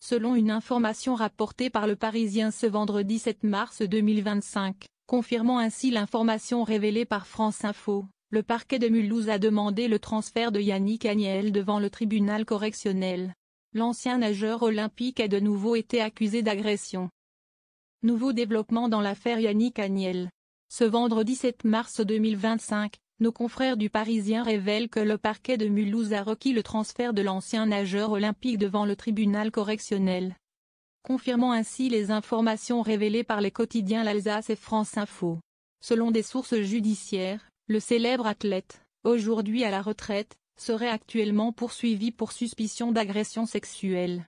selon une information rapportée par Le Parisien ce vendredi 7 mars 2025, confirmant ainsi l'information révélée par France Info. Le parquet de Mulhouse a demandé le transfert de Yannick Agnel devant le tribunal correctionnel. L'ancien nageur olympique a de nouveau été accusé d'agression. Nouveau développement dans l'affaire Yannick Agnel. Ce vendredi 7 mars 2025, nos confrères du Parisien révèlent que le parquet de Mulhouse a requis le transfert de l'ancien nageur olympique devant le tribunal correctionnel. Confirmant ainsi les informations révélées par les quotidiens L'Alsace et France Info. Selon des sources judiciaires, le célèbre athlète, aujourd'hui à la retraite, serait actuellement poursuivi pour suspicion d'agression sexuelle.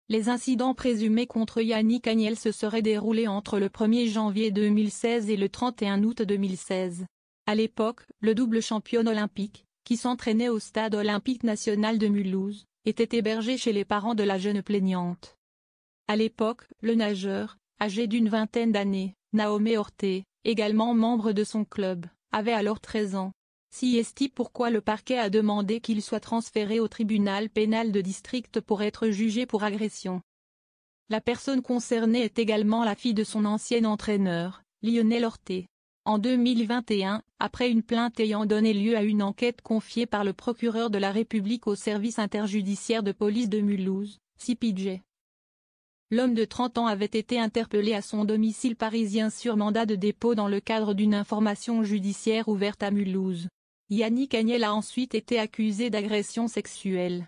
Les incidents présumés contre Yannick Agnel se seraient déroulés entre le 1er janvier 2016 et le 31 août 2016. À l'époque, le double championne olympique, qui s'entraînait au stade olympique national de Mulhouse, était hébergé chez les parents de la jeune plaignante. À l'époque, le nageur, âgé d'une vingtaine d'années, Naomé Orté, également membre de son club, avait alors 13 ans. Si est pourquoi le parquet a demandé qu'il soit transféré au tribunal pénal de district pour être jugé pour agression. La personne concernée est également la fille de son ancien entraîneur, Lionel Orté. En 2021, après une plainte ayant donné lieu à une enquête confiée par le procureur de la République au service interjudiciaire de police de Mulhouse, CPJ. L'homme de 30 ans avait été interpellé à son domicile parisien sur mandat de dépôt dans le cadre d'une information judiciaire ouverte à Mulhouse. Yannick Agnel a ensuite été accusé d'agression sexuelle.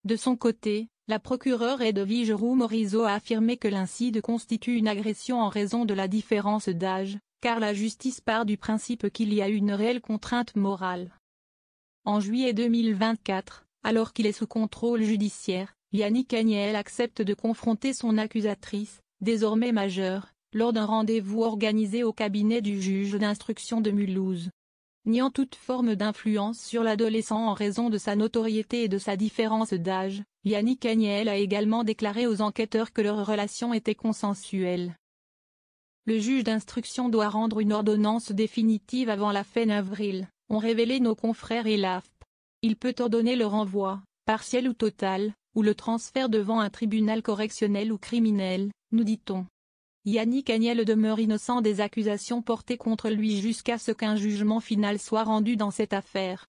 De son côté, la procureure Edwige Roux-Morizot a affirmé que l'incident constitue une agression en raison de la différence d'âge, car la justice part du principe qu'il y a une réelle contrainte morale. En juillet 2024, alors qu'il est sous contrôle judiciaire, Yannick Agnel accepte de confronter son accusatrice, désormais majeure, lors d'un rendez-vous organisé au cabinet du juge d'instruction de Mulhouse. Niant toute forme d'influence sur l'adolescent en raison de sa notoriété et de sa différence d'âge, Yannick Agnel a également déclaré aux enquêteurs que leur relation était consensuelle. Le juge d'instruction doit rendre une ordonnance définitive avant la fin avril, ont révélé nos confrères et l'AFP. Il peut ordonner le renvoi, partiel ou total, ou le transfert devant un tribunal correctionnel ou criminel, nous dit-on. Yannick Agnel demeure innocent des accusations portées contre lui jusqu'à ce qu'un jugement final soit rendu dans cette affaire.